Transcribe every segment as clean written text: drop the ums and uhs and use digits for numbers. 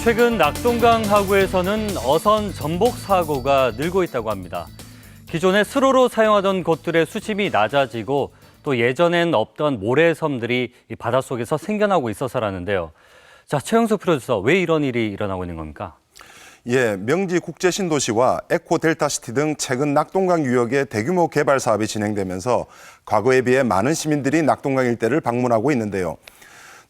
최근 낙동강 하구에서는 어선 전복 사고가 늘고 있다고 합니다. 기존에 수로로 사용하던 곳들의 수심이 낮아지고 또 예전엔 없던 모래섬들이 이 바닷속에서 생겨나고 있어서라는데요. 자, 최영수 프로듀서, 왜 이런 일이 일어나고 있는 겁니까? 예, 명지 국제신도시와 에코델타시티 등 최근 낙동강 유역의 대규모 개발 사업이 진행되면서 과거에 비해 많은 시민들이 낙동강 일대를 방문하고 있는데요.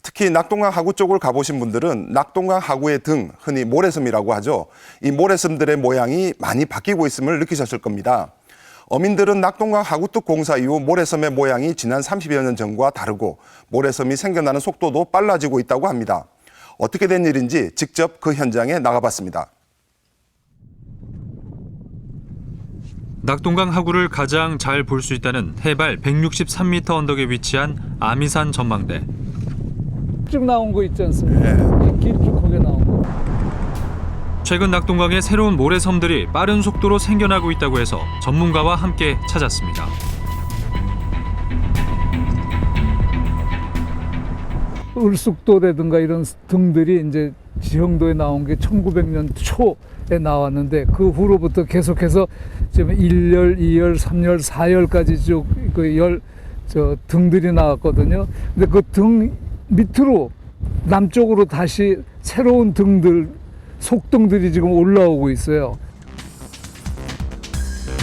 특히 낙동강 하구 쪽을 가보신 분들은 낙동강 하구의 등, 흔히 모래섬이라고 하죠. 이 모래섬들의 모양이 많이 바뀌고 있음을 느끼셨을 겁니다. 어민들은 낙동강 하구뚝 공사 이후 모래섬의 모양이 지난 30여 년 전과 다르고 모래섬이 생겨나는 속도도 빨라지고 있다고 합니다. 어떻게 된 일인지 직접 그 현장에 나가봤습니다. 낙동강 하구를 가장 잘 볼 수 있다는 해발 163m 언덕에 위치한 아미산 전망대. 쭉 나온 거 있지 않습니까? 길쭉하게 나온 거. 최근 낙동강에 새로운 모래섬들이 빠른 속도로 생겨나고 있다고 해서 전문가와 함께 찾았습니다. 울숙도라든가 이런 등들이 이제 지형도에 나온 게 1900년 초에 나왔는데 그 후로부터 계속해서 지금 1열, 2열, 3열, 4열까지 쭉 그 등들이 나왔거든요. 근데 그 등 밑으로 남쪽으로 다시 새로운 등들, 속등들이 지금 올라오고 있어요.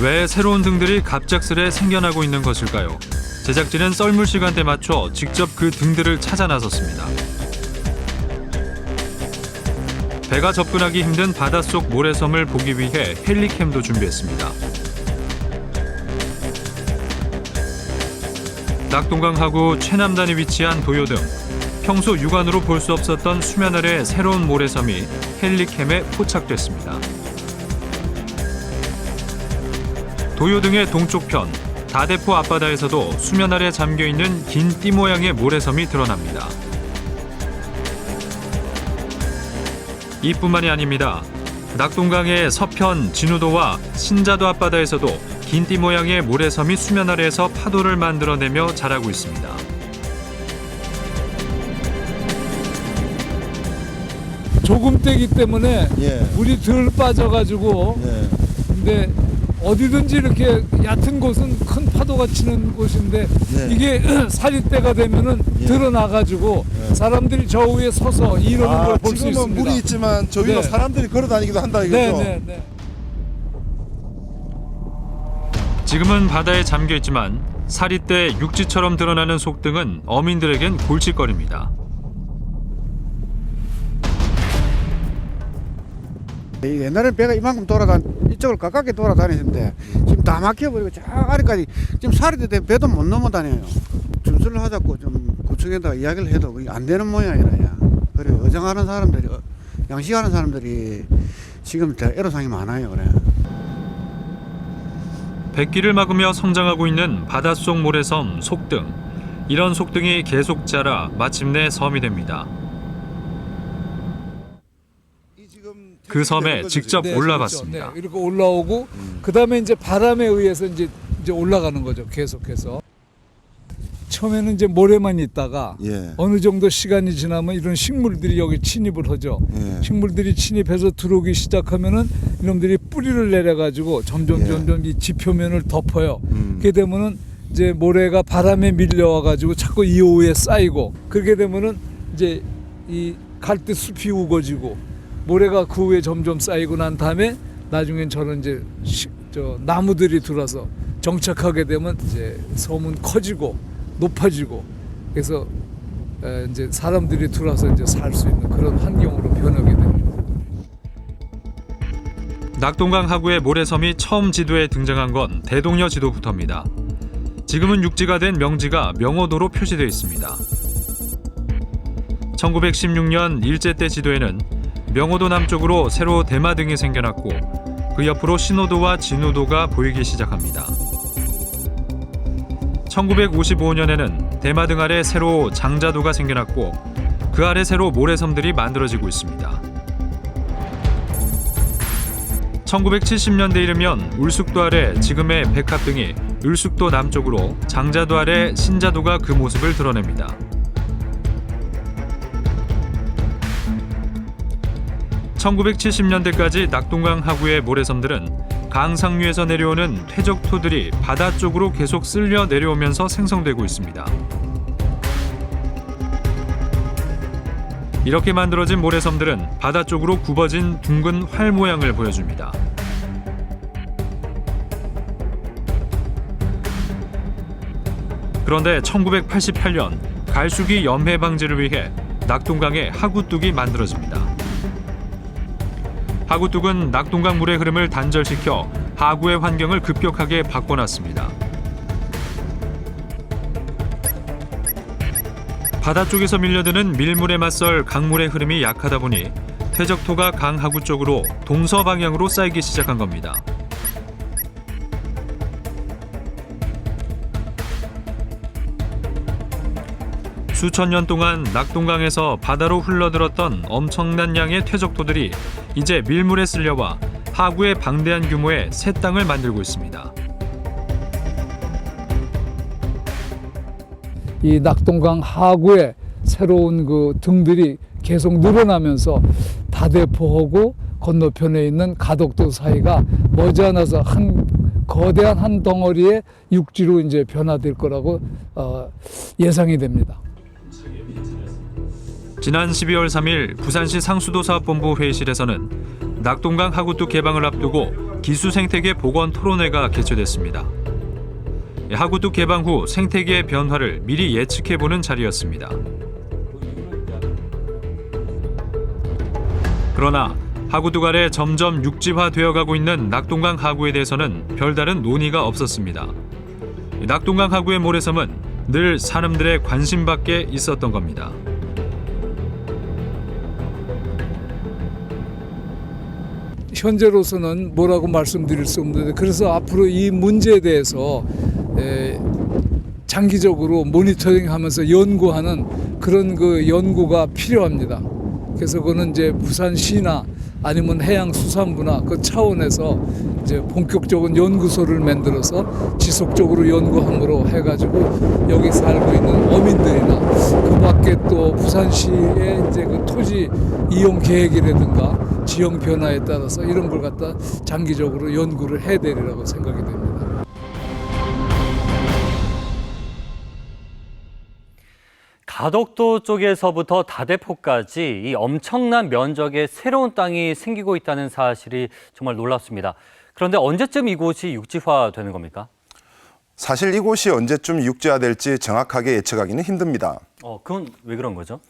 왜 새로운 등들이 갑작스레 생겨나고 있는 것일까요? 제작진은 썰물 시간대에 맞춰 직접 그 등들을 찾아 나섰습니다. 배가 접근하기 힘든 바닷속 모래섬을 보기 위해 헬리캠도 준비했습니다. 낙동강 하구 최남단에 위치한 도요 등 평소 육안으로 볼 수 없었던 수면 아래 새로운 모래섬이 헬리캠에 포착됐습니다. 도요 등의 동쪽편 다대포 앞바다에서도 수면 아래 잠겨있는 긴 띠 모양의 모래섬이 드러납니다. 이뿐만이 아닙니다. 낙동강의 서편 진우도와 신자도 앞바다에서도 긴 띠 모양의 모래섬이 수면 아래에서 파도를 만들어내며 자라고 있습니다. 조금 떼기 때문에 물이 덜 빠져가지고 근데 어디든지 이렇게 얕은 곳은 큰 파도가 치는 곳인데 이게 사리대가 되면은 드러나가지고 사람들이 저 위에 서서 이러는 걸 볼 수 있습니다. 지금은 물이 있지만 저 위로 사람들이 걸어다니기도 한다 이거죠? 네. 지금은 바다에 잠겨 있지만 사리대 육지처럼 드러나는 속등은 어민들에겐 골칫거리입니다. 옛날에는 배가 이만큼 이쪽을 가깝게 돌아다니는데 지금 다 막혀버리고 저 아래까지 지금 사리대 때문에 배도 못 넘어다녀요. 준수를 하자고 좀 구청에다가 이야기를 해도 그게 안 되는 모양이라야. 그래 어정하는 사람들이 양식하는 사람들이 지금 다 애로사항이 많아요. 그래. 백기를 막으며 성장하고 있는 바닷속 모래섬 속등. 이런 속등이 계속 자라 마침내 섬이 됩니다. 그 섬에 직접 올라봤습니다. 그렇죠. 이렇게 올라오고 그다음에 이제 바람에 의해서 이제 올라가는 거죠. 계속해서. 처음에는 이제 모래만 있다가 어느 정도 시간이 지나면 이런 식물들이 여기 침입을 하죠. 식물들이 침입해서 들어오기 시작하면은 이놈들이 뿌리를 내려가지고 점점 이 지표면을 덮어요. 그렇게 되면은 이제 모래가 바람에 밀려와가지고 자꾸 이 오후에 쌓이고 그렇게 되면은 이제 이 갈대 숲이 우거지고 모래가 그 위에 점점 쌓이고 난 다음에 나중엔 저는 이제 나무들이 들어서 정착하게 되면 이제 섬은 커지고 높아지고 그래서 이제 사람들이 들어와서 이제 살 수 있는 그런 환경으로 변하게 됩니다. 낙동강 하구의 모래섬이 처음 지도에 등장한 건 대동여 지도부터입니다. 지금은 육지가 된 명지가 명호도로 표시되어 있습니다. 1916년 일제 때 지도에는 명호도 남쪽으로 새로 대마등이 생겨났고 그 옆으로 신호도와 진우도가 보이기 시작합니다. 1955년에는 대마등 아래 새로 장자도가 생겨났고 그 아래 새로 모래섬들이 만들어지고 있습니다. 1970년대 이르면 울숙도 아래 지금의 백합 등이 울숙도 남쪽으로 장자도 아래 신자도가 그 모습을 드러냅니다. 1970년대까지 낙동강 하구의 모래섬들은 강 상류에서 내려오는 퇴적토들이 바다 쪽으로 계속 쓸려 내려오면서 생성되고 있습니다. 이렇게 만들어진 모래섬들은 바다 쪽으로 굽어진 둥근 활 모양을 보여줍니다. 그런데 1988년 갈수기 염해 방지를 위해 낙동강에 하구뚝이 만들어집니다. 하구뚝은 낙동강 물의 흐름을 단절시켜 하구의 환경을 급격하게 바꿔놨습니다. 바다 쪽에서 밀려드는 밀물에 맞설 강물의 흐름이 약하다 보니 퇴적토가 강 하구 쪽으로 동서 방향으로 쌓이기 시작한 겁니다. 수천 년 동안 낙동강에서 바다로 흘러들었던 엄청난 양의 퇴적토들이 이제 밀물에 쓸려와 하구의 방대한 규모의 새 땅을 만들고 있습니다. 이 낙동강 하구에 새로운 그 등들이 계속 늘어나면서 다대포하고 건너편에 있는 가덕도 사이가 머지않아서 한 거대한 한 덩어리의 육지로 이제 변화될 거라고 예상이 됩니다. 지난 12월 3일 부산시 상수도사업본부 회의실에서는 낙동강 하구뚝 개방을 앞두고 기수생태계 보건 토론회가 개최됐습니다. 하구뚝 개방 후 생태계의 변화를 미리 예측해보는 자리였습니다. 그러나 하구뚝 아래 점점 육지화되어가고 있는 낙동강 하구에 대해서는 별다른 논의가 없었습니다. 낙동강 하구의 모래섬은 늘 사람들의 관심 밖에 있었던 겁니다. 현재로서는 뭐라고 말씀드릴 수 없는데, 그래서 앞으로 이 문제에 대해서 장기적으로 모니터링하면서 연구하는 그런 그 연구가 필요합니다. 그래서 그거는 이제 부산시나 아니면 해양수산부나 그 차원에서 이제 본격적인 연구소를 만들어서 지속적으로 연구함으로 해가지고 여기 살고 있는 어민들이나 그 밖에 또 부산시의 이제 그 토지 이용 계획이라든가 지형 변화에 따라서 이런 걸 갖다 장기적으로 연구를 해야 되리라고 생각이 됩니다. 가덕도 쪽에서부터 다대포까지 이 엄청난 면적의 새로운 땅이 생기고 있다는 사실이 정말 놀랍습니다. 그런데 언제쯤 이곳이 육지화되는 겁니까? 사실 이곳이 언제쯤 육지화될지 정확하게 예측하기는 힘듭니다. 그건 왜 그런 거죠?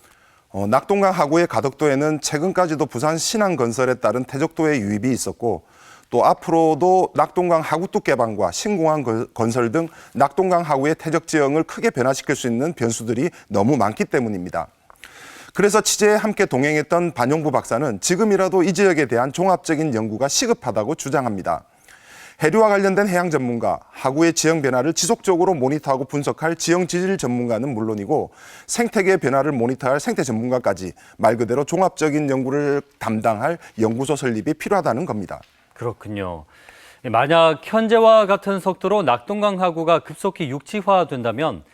낙동강 하구의 가덕도에는 최근까지도 부산 신항건설에 따른 퇴적도의 유입이 있었고, 또 앞으로도 낙동강 하구뚝 개방과 신공항 건설 등 낙동강 하구의 퇴적 지형을 크게 변화시킬 수 있는 변수들이 너무 많기 때문입니다. 그래서 취재에 함께 동행했던 반용부 박사는 지금이라도 이 지역에 대한 종합적인 연구가 시급하다고 주장합니다. 해류와 관련된 해양 전문가, 하구의 지형 변화를 지속적으로 모니터하고 분석할 지형 지질 전문가는 물론이고 생태계 변화를 모니터할 생태 전문가까지 말 그대로 종합적인 연구를 담당할 연구소 설립이 필요하다는 겁니다. 그렇군요. 만약 현재와 같은 속도로 낙동강 하구가 급속히 육지화된다면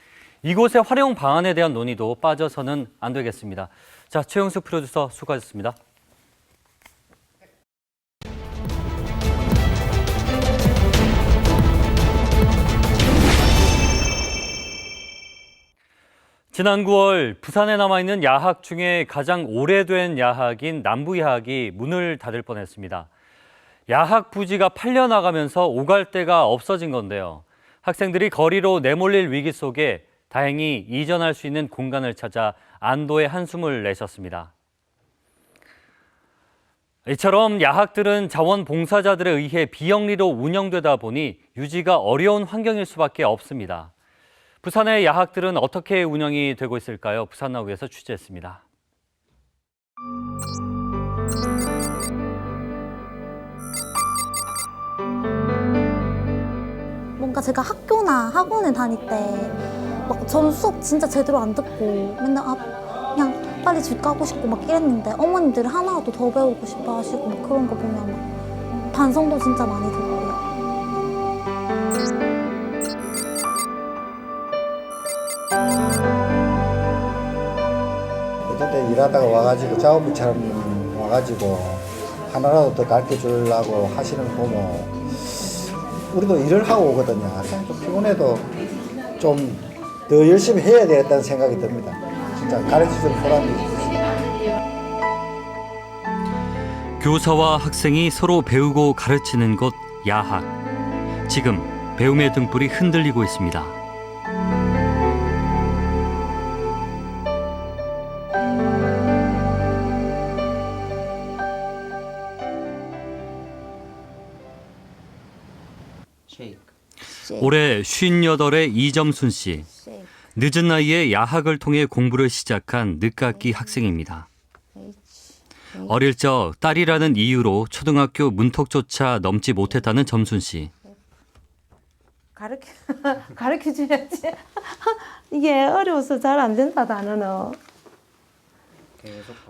이곳의 활용 방안에 대한 논의도 빠져서는 안 되겠습니다. 자, 최영숙 프로듀서 수고하셨습니다. 지난 9월 부산에 남아있는 야학 중에 가장 오래된 야학인 남부야학이 문을 닫을 뻔했습니다. 야학 부지가 팔려나가면서 오갈 데가 없어진 건데요. 학생들이 거리로 내몰릴 위기 속에 다행히 이전할 수 있는 공간을 찾아 안도의 한숨을 내셨습니다. 이처럼 야학들은 자원봉사자들에 의해 비영리로 운영되다 보니 유지가 어려운 환경일 수밖에 없습니다. 부산의 야학들은 어떻게 운영이 되고 있을까요? 부산나우에서 취재했습니다. 뭔가 제가 학교나 학원에 다닐 때 막 저는 수업 진짜 제대로 안 듣고 맨날 그냥 빨리 집 가고 싶고 막 이랬는데 어머님들이 하나라도 더 배우고 싶어 하시고 막 그런 거 보면 막 반성도 진짜 많이 들고요. 어쨌든 일하다가 와가지고 작업처럼 와가지고 하나라도 더 가르쳐 주려고 하시는 거 보면 우리도 일을 하고 오거든요. 그냥 좀 피곤해도 좀 더 열심히 해야 되겠다는 생각이 듭니다. 진짜 가르쳐 주는 보람이 있습니다. 교사와 학생이 서로 배우고 가르치는 곳 야학. 지금 배움의 등불이 흔들리고 있습니다. 올해 58의 이점순 씨. 늦은 나이에 야학을 통해 공부를 시작한 늦깎이 학생입니다. 어릴 적 딸이라는 이유로 초등학교 문턱조차 넘지 못했다는 점순 씨. 가르쳐줘야지. 이게 어려워서 잘 안 된다, 단어는.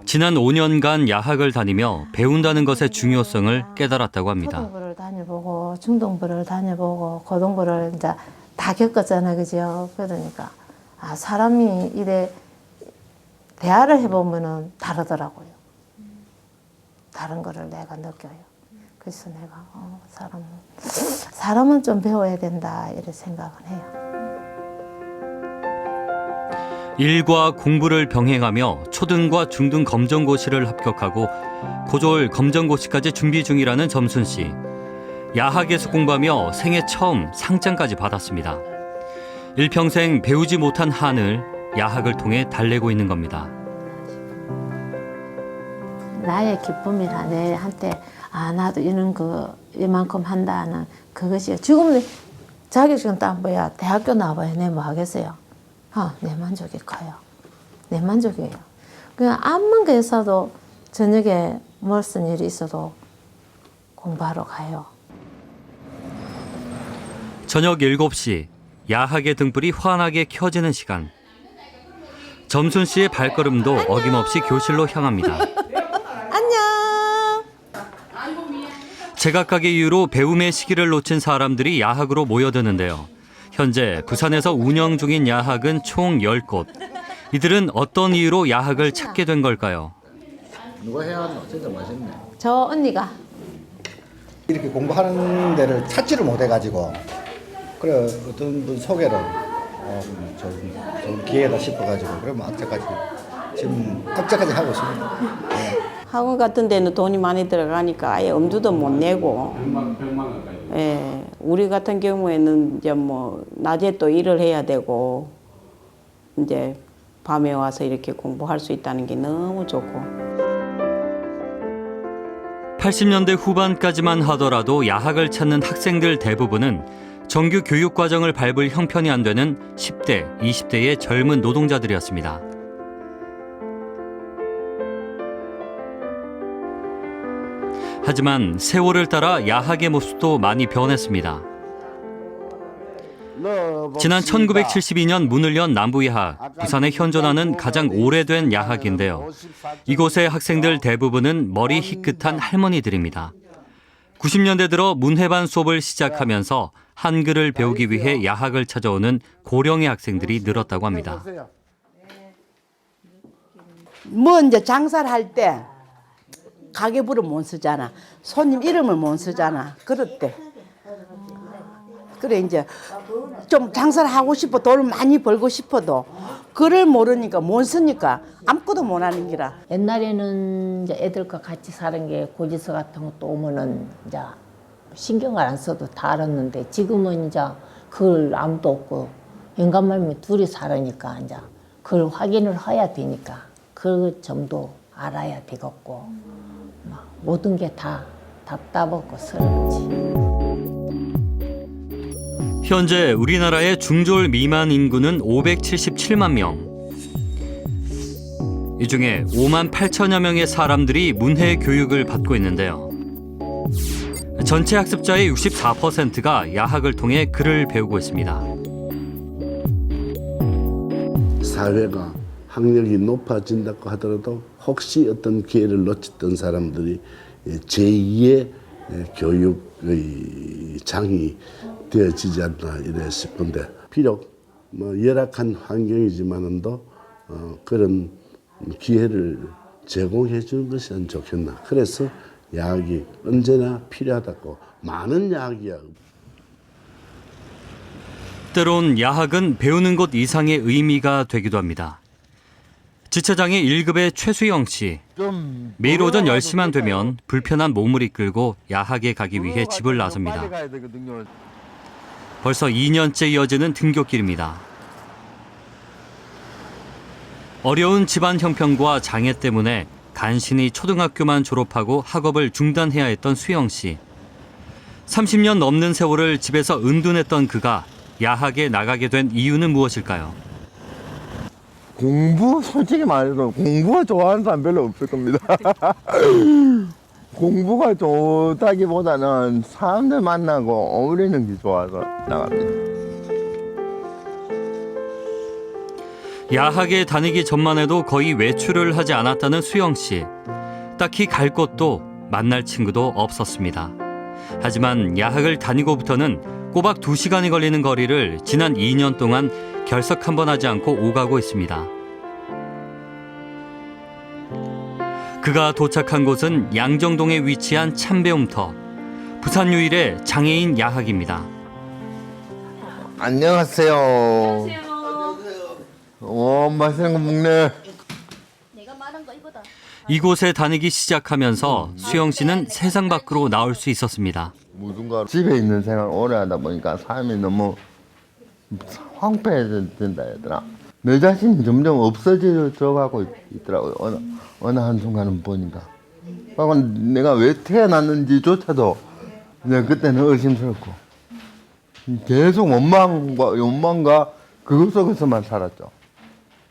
지난 5년간 야학을 다니며 배운다는 것의 중요성을 깨달았다고 합니다. 초등부를 다녀보고 중등부를 다녀보고 고등부를 이제 다 겪었잖아요, 그죠? 그러니까 사람이 이래 대화를 해보면은 다르더라고요. 다른 거를 내가 느껴요. 그래서 내가 사람은 좀 배워야 된다 이렇게 생각을 해요. 일과 공부를 병행하며 초등과 중등 검정고시를 합격하고 고졸 검정고시까지 준비 중이라는 점순 씨. 야학에서 공부하며 생애 처음 상장까지 받았습니다. 일평생 배우지 못한 한을 야학을 통해 달래고 있는 겁니다. 나의 기쁨이라 내한테 나도 이런 이만큼 한다는 그것이 지금은 자격증 딴 뭐야 대학교 나와봐야 내 뭐 하겠어요. 내 만족이 커요. 내 만족이에요. 그냥 암만 그래서도 저녁에 뭘 쓴 일이 있어도 공부하러 가요. 저녁 7시 야학의 등불이 환하게 켜지는 시간. 점순 씨의 발걸음도 어김없이 교실로 향합니다. 안녕. 제각각의 이유로 배움의 시기를 놓친 사람들이 야학으로 모여드는데요. 현재 부산에서 운영 중인 야학은 총 10곳. 이들은 어떤 이유로 야학을 찾게 된 걸까요? 누가 해야 하나? 진짜 맛있네. 저 언니가. 이렇게 공부하는 데를 찾지를 못해가지고 그래 어떤 분 소개를 좀 기회다 싶어가지고 그러면 앞자까지 하고 있습니다. 네. 학원 같은 데는 돈이 많이 들어가니까 아예 엄두도 못 내고, 예, 우리 같은 경우에는 이제 뭐 낮에 또 일을 해야 되고 이제 밤에 와서 이렇게 공부할 수 있다는 게 너무 좋고. 80년대 후반까지만 하더라도 야학을 찾는 학생들 대부분은 정규 교육 과정을 밟을 형편이 안 되는 10대, 20대의 젊은 노동자들이었습니다. 하지만 세월을 따라 야학의 모습도 많이 변했습니다. 지난 1972년 문을 연 남부야학, 부산에 현존하는 가장 오래된 야학인데요. 이곳의 학생들 대부분은 머리 희끗한 할머니들입니다. 90년대 들어 문해반 수업을 시작하면서 한글을 배우기 위해 야학을 찾아오는 고령의 학생들이 늘었다고 합니다. 뭐 이제 장사를 할 때 가계부를 못 쓰잖아. 손님 이름을 못 쓰잖아. 그럴 때. 그래 이제 좀 장사를 하고 싶어 돈을 많이 벌고 싶어도 글을 모르니까 못 쓰니까 아무것도 못 하는 기라. 옛날에는 이제 애들과 같이 사는 게 고지서 같은 것도 오면은 이제 신경을 안 써도 다 알았는데 지금은 이제 그걸 아무도 없고 인간말미 둘이 살으니까 이제 그걸 확인을 해야 되니까 그 점도 알아야 되겠고 막 모든 게 다 답답하고 서럽지. 현재 우리나라의 중졸 미만 인구는 577만 명. 이 중에 5만 8천여 명의 사람들이 문해 교육을 받고 있는데요. 전체 학습자의 64%가 야학을 통해 글을 배우고 있습니다. 사회가 학력이 높아진다고 하더라도 혹시 어떤 기회를 놓쳤던 사람들이 제2의 교육의 장이 되어지지 않나 이래 싶은데 비록 뭐 열악한 환경이지만도 그런 기회를 제공해 주는 것이 안 좋겠나. 그래서 야학이 언제나 필요하다고 많은 야학이야. 때론 야학은 배우는 것 이상의 의미가 되기도 합니다. 지체장애 1급의 최수영 씨. 매일 오전 10시만 되면 불편한 몸을 이끌고 야학에 가기 위해 집을 나섭니다. 벌써 2년째 이어지는 등굣길입니다. 어려운 집안 형편과 장애 때문에 간신히 초등학교만 졸업하고 학업을 중단해야 했던 수영 씨. 30년 넘는 세월을 집에서 은둔했던 그가 야학에 나가게 된 이유는 무엇일까요? 공부, 솔직히 말해서 공부가 좋아하는 사람 별로 없을 겁니다. 공부가 좋다기보다는 사람들 만나고 어울리는 게 좋아서 나갑니다. 야학에 다니기 전만 해도 거의 외출을 하지 않았다는 수영 씨. 딱히 갈 곳도 만날 친구도 없었습니다. 하지만 야학을 다니고부터는 꼬박 2시간이 걸리는 거리를 지난 2년 동안 결석 한 번 하지 않고 오가고 있습니다. 그가 도착한 곳은 양정동에 위치한 참배움터. 부산 유일의 장애인 야학입니다. 안녕하세요. 안녕하세요. 맛있는 거 먹네. 이곳에 다니기 시작하면서 수영 씨는 세상 밖으로 나올 수 있었습니다. 무슨가 집에 있는 생활 오래 하다 보니까 삶이 너무 황폐해진다 얘들아. 내 자신이 점점 없어져 가고 있더라고요. 어느 한순간은 보니까. 내가 왜 태어났는지조차도 내가 그때는 의심스럽고 계속 원망과 그것 속에서만 살았죠.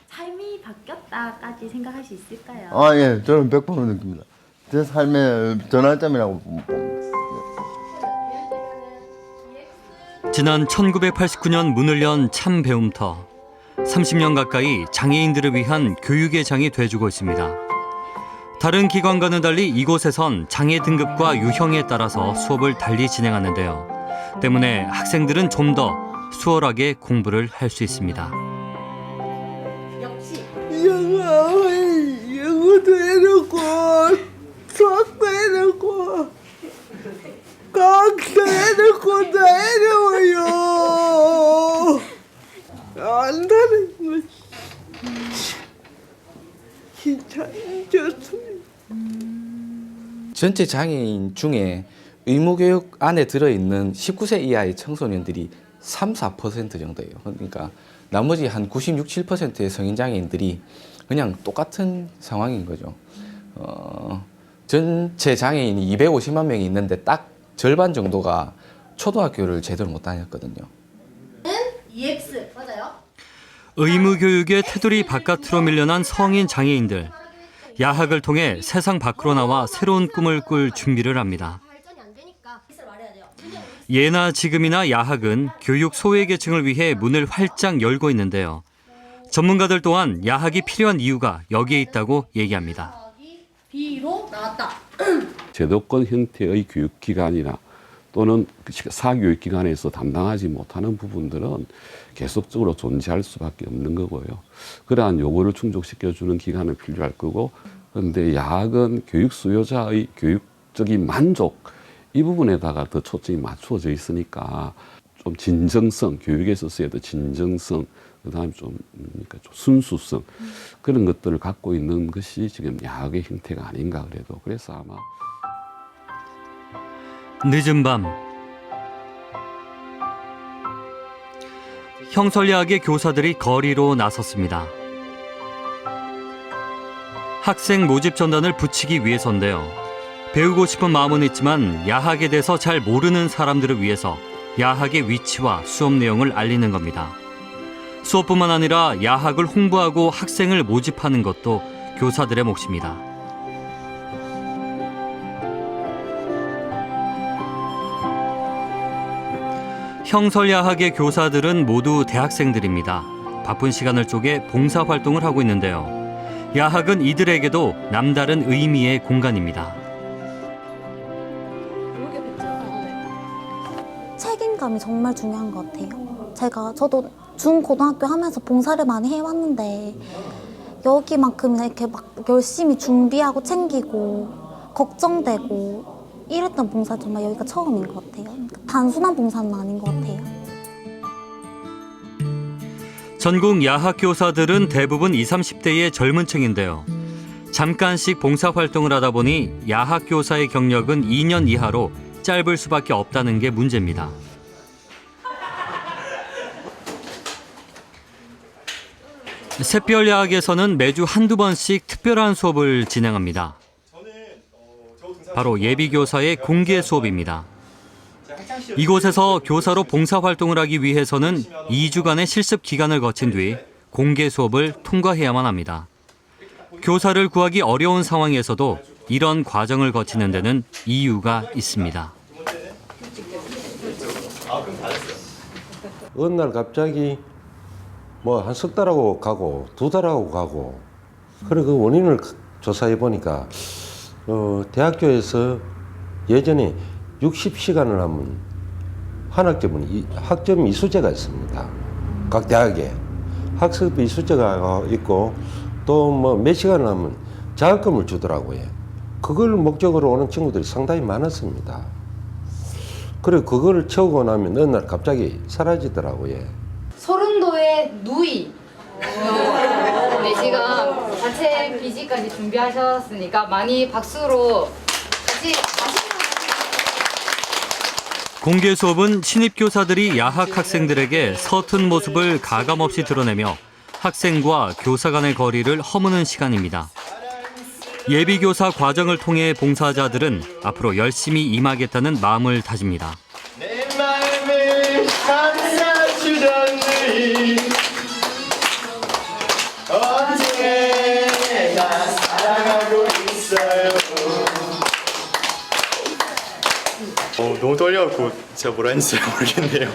삶이 바뀌었다까지 생각할 수 있을까요? 예, 저는 100% 느낍니다. 제 삶의 전환점이라고 봅니다. 지난 1989년 문을 연 참배움터. 30년 가까이 장애인들을 위한 교육의 장이 돼주고 있습니다. 다른 기관과는 달리 이곳에선 장애 등급과 유형에 따라서 수업을 달리 진행하는데요. 때문에 학생들은 좀 더 수월하게 공부를 할 수 있습니다. 영어도 해놓고 수학도 해놓고 과학도 해놓고 다 해놓어요. 안다는 거 진짜 힘들었습니다. 전체 장애인 중에 의무교육 안에 들어있는 19세 이하의 청소년들이 3-4% 정도예요. 그러니까 나머지 한 96, 7%의 성인 장애인들이 그냥 똑같은 상황인 거죠. 전체 장애인이 250만 명이 있는데 딱 절반 정도가 초등학교를 제대로 못 다녔거든요. EX 맞아요? 의무교육의 테두리 바깥으로 밀려난 성인 장애인들. 야학을 통해 세상 밖으로 나와 새로운 꿈을 꿀 준비를 합니다. 예나 지금이나 야학은 교육 소외계층을 위해 문을 활짝 열고 있는데요. 전문가들 또한 야학이 필요한 이유가 여기에 있다고 얘기합니다. B로 나왔다. 제도권 형태의 교육기관이나 또는 사교육기관에서 담당하지 못하는 부분들은 계속적으로 존재할 수밖에 없는 거고요. 그러한 요구를 충족시켜주는 기관은 필요할 거고, 그런데 야학은 교육 수요자의 교육적인 만족, 이 부분에다가 더 초점이 맞추어져 있으니까 좀 진정성, 교육에 있어서의 진정성, 그다음에 좀 순수성, 그런 것들을 갖고 있는 것이 지금 야학의 형태가 아닌가 그래도. 그래서 아마 늦은 밤 형설야학의 교사들이 거리로 나섰습니다. 학생 모집 전단을 붙이기 위해서인데요. 배우고 싶은 마음은 있지만 야학에 대해서 잘 모르는 사람들을 위해서 야학의 위치와 수업 내용을 알리는 겁니다. 수업뿐만 아니라 야학을 홍보하고 학생을 모집하는 것도 교사들의 몫입니다. 형설야학의 교사들은 모두 대학생들입니다. 바쁜 시간을 쪼개 봉사활동을 하고 있는데요. 야학은 이들에게도 남다른 의미의 공간입니다. 책임감이 정말 중요한 것 같아요. 저도 중고등학교 하면서 봉사를 많이 해왔는데 여기만큼이나 이렇게 막 열심히 준비하고 챙기고 걱정되고 이랬던 봉사 정말 여기가 처음인 것 같아요. 그러니까 단순한 봉사는 아닌 것 같아요. 전국 야학 교사들은 대부분 20, 30대의 젊은 층인데요. 잠깐씩 봉사활동을 하다 보니 야학 교사의 경력은 2년 이하로 짧을 수밖에 없다는 게 문제입니다. 샛별야학에서는 매주 한두 번씩 특별한 수업을 진행합니다. 바로 예비교사의 공개 수업입니다. 이곳에서 교사로 봉사활동을 하기 위해서는 2주간의 실습 기간을 거친 뒤 공개 수업을 통과해야만 합니다. 교사를 구하기 어려운 상황에서도 이런 과정을 거치는 데는 이유가 있습니다. 어느 날 갑자기 뭐 한 석 달하고 가고 2달하고 가고 그래 그 원인을 조사해 보니까 대학교에서 예전에 60시간을 하면 한 학점 이수제가 있습니다. 각 대학에 학습 이수제가 있고 또 뭐 몇 시간을 하면 장학금을 주더라고요. 그걸 목적으로 오는 친구들이 상당히 많았습니다. 그리고 그걸 채우고 나면 어느 날 갑자기 사라지더라고요. 소름도의 누이 4시간 자체 BG까지 준비하셨으니까 많이 박수로 같이 공개 수업은 신입 교사들이 야학 학생들에게 서툰 모습을 가감없이 드러내며 학생과 교사 간의 거리를 허무는 시간입니다. 예비교사 과정을 통해 봉사자들은 앞으로 열심히 임하겠다는 마음을 다집니다. 내 마음을 감싸주던 너희 언제 내가 사랑하고 있어요. 너무 떨려갖고 제가 뭐라 했는지 모르겠네요.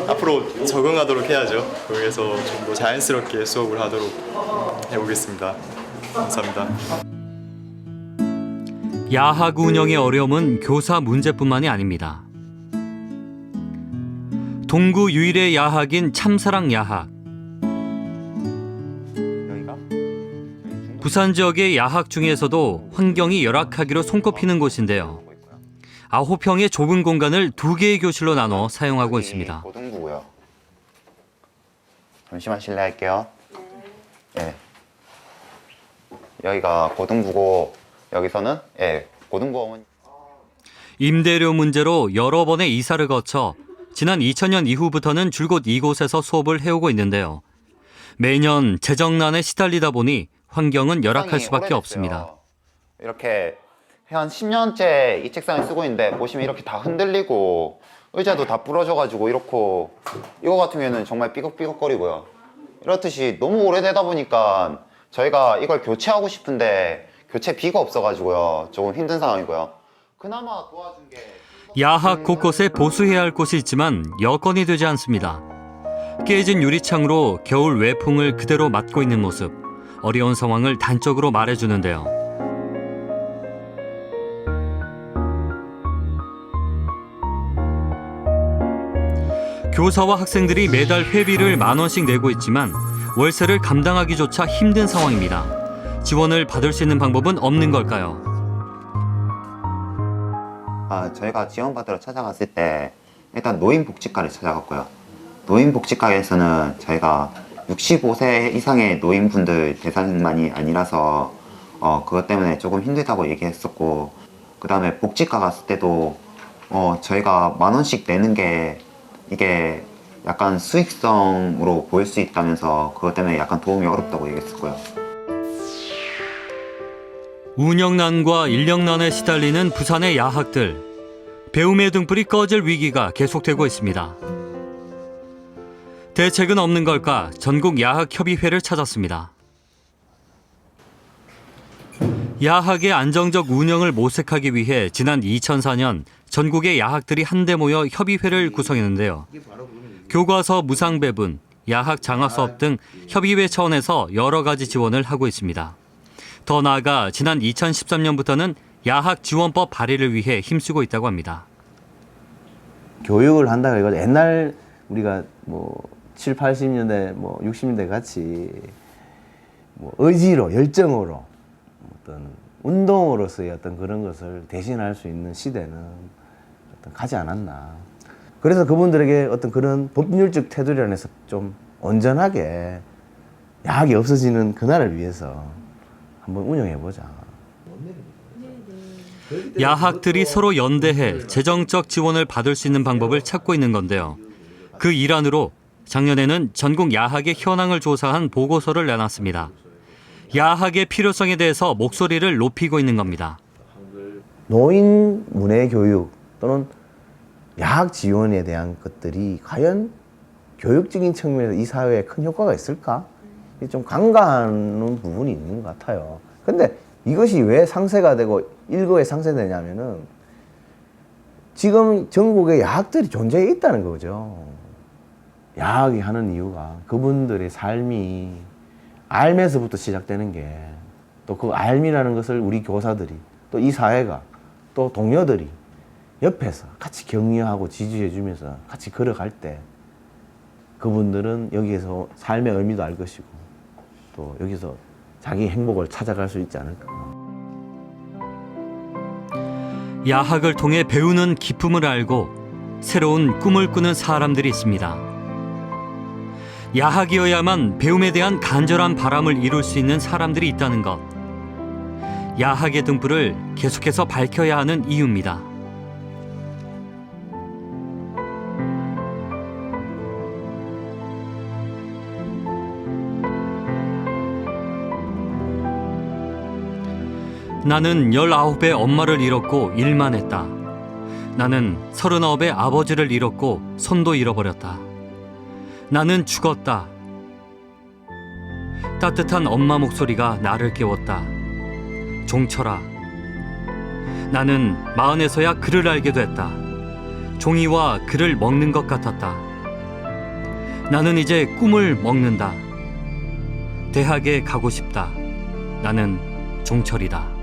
앞으로 적응하도록 해야죠. 그래서 좀 더 자연스럽게 수업을 하도록 해보겠습니다. 감사합니다. 야학 운영의 어려움은 교사 문제뿐만이 아닙니다. 동구 유일의 야학인 참사랑 야학. 부산 지역의 야학 중에서도 환경이 열악하기로 손꼽히는 곳인데요. 9평의 좁은 공간을 2개의 교실로 나눠 사용하고 있습니다. 고등부고요. 잠시만 실례할게요. 네. 여기가 고등부고 여기서는 고등부 어머니. 임대료 문제로 여러 번의 이사를 거쳐 지난 2000년 이후부터는 줄곧 이곳에서 수업을 해오고 있는데요. 매년 재정난에 시달리다 보니 환경은 열악할 수밖에 없습니다. 이렇게 한 10년째 이 책상을 쓰고 있는데 보시면 이렇게 다 흔들리고 의자도 다 부러져가지고 이렇고 이거 같은 경우에는 정말 삐걱삐걱거리고요. 이렇듯이 너무 오래되다 보니까 저희가 이걸 교체하고 싶은데 교체비가 없어가지고요. 조금 힘든 상황이고요. 그나마 도와준 게 야학 곳곳에 보수해야 할 곳이 있지만 여건이 되지 않습니다. 깨진 유리창으로 겨울 외풍을 그대로 맞고 있는 모습. 어려운 상황을 단적으로 말해주는데요. 교사와 학생들이 매달 회비를 10,000원씩 내고 있지만 월세를 감당하기조차 힘든 상황입니다. 지원을 받을 수 있는 방법은 없는 걸까요? 저희가 지원받으러 찾아갔을 때 일단 노인복지과를 찾아갔고요. 노인복지과에서는 저희가 65세 이상의 노인분들 대상만이 아니라서 그것 때문에 조금 힘들다고 얘기했었고, 그 다음에 복지과 갔을 때도 저희가 10,000원씩 내는 게 이게 약간 수익성으로 보일 수 있다면서 그것 때문에 약간 도움이 어렵다고 얘기했었고요. 운영난과 인력난에 시달리는 부산의 야학들. 배움의 등불이 꺼질 위기가 계속되고 있습니다. 대책은 없는 걸까 전국 야학협의회를 찾았습니다. 야학의 안정적 운영을 모색하기 위해 지난 2004년 전국의 야학들이 한데 모여 협의회를 구성했는데요. 교과서 무상 배분, 야학 장학 수업 등 협의회 차원에서 여러 가지 지원을 하고 있습니다. 더 나아가 지난 2013년부터는 야학 지원법 발의를 위해 힘쓰고 있다고 합니다. 교육을 한다고 해가지고 옛날 우리가 뭐 7, 80년대, 뭐 60년대 같이 뭐 의지로, 열정으로 어떤 운동으로서의 어떤 그런 것을 대신할 수 있는 시대는 어떤 가지 않았나. 그래서 그분들에게 어떤 그런 법률적 테두리안에서 좀 온전하게 야학이 없어지는 그날을 위해서 한번 운영해보자. 야학들이 서로 연대해 재정적 지원을 받을 수 있는 방법을 찾고 있는 건데요. 그 일환으로 작년에는 전국 야학의 현황을 조사한 보고서를 내놨습니다. 야학의 필요성에 대해서 목소리를 높이고 있는 겁니다. 노인 문해 교육 또는 야학 지원에 대한 것들이 과연 교육적인 측면에서 이 사회에 큰 효과가 있을까? 좀 간과하는 부분이 있는 것 같아요. 근데 이것이 왜 상쇄가 되고 일거에 상쇄되냐면은 지금 전국에 야학들이 존재해 있다는 거죠. 야학이 하는 이유가 그분들의 삶이 알면서부터 시작되는 게 또 그 알미라는 것을 우리 교사들이 또 이 사회가 또 동료들이 옆에서 같이 격려하고 지지해 주면서 같이 걸어갈 때 그분들은 여기에서 삶의 의미도 알 것이고 또 여기서 자기 행복을 찾아갈 수 있지 않을까. 야학을 통해 배우는 기쁨을 알고 새로운 꿈을 꾸는 사람들이 있습니다. 야학이어야만 배움에 대한 간절한 바람을 이룰 수 있는 사람들이 있다는 것. 야학의 등불을 계속해서 밝혀야 하는 이유입니다. 나는 19의 엄마를 잃었고 일만 했다. 나는 39의 아버지를 잃었고 손도 잃어버렸다. 나는 죽었다. 따뜻한 엄마 목소리가 나를 깨웠다. 종철아. 나는 마흔에서야 글을 알게 됐다. 종이와 글을 먹는 것 같았다. 나는 이제 꿈을 먹는다. 대학에 가고 싶다. 나는 종철이다.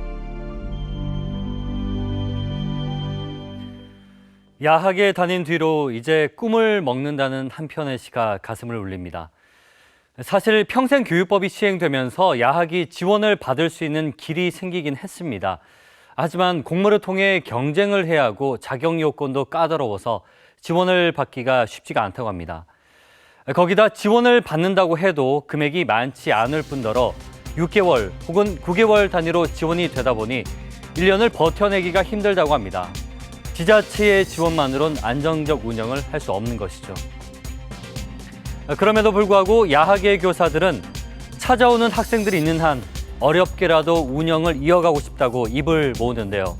야학에 다닌 뒤로 이제 꿈을 먹는다는 한편의 시가 가슴을 울립니다. 사실 평생교육법이 시행되면서 야학이 지원을 받을 수 있는 길이 생기긴 했습니다. 하지만 공모를 통해 경쟁을 해야 하고 자격 요건도 까다로워서 지원을 받기가 쉽지가 않다고 합니다. 거기다 지원을 받는다고 해도 금액이 많지 않을 뿐더러 6개월 혹은 9개월 단위로 지원이 되다 보니 1년을 버텨내기가 힘들다고 합니다. 지자체의 지원만으론 안정적 운영을 할 수 없는 것이죠. 그럼에도 불구하고 야학의 교사들은 찾아오는 학생들이 있는 한 어렵게라도 운영을 이어가고 싶다고 입을 모으는데요.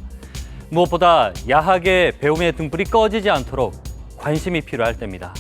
무엇보다 야학의 배움의 등불이 꺼지지 않도록 관심이 필요할 때입니다.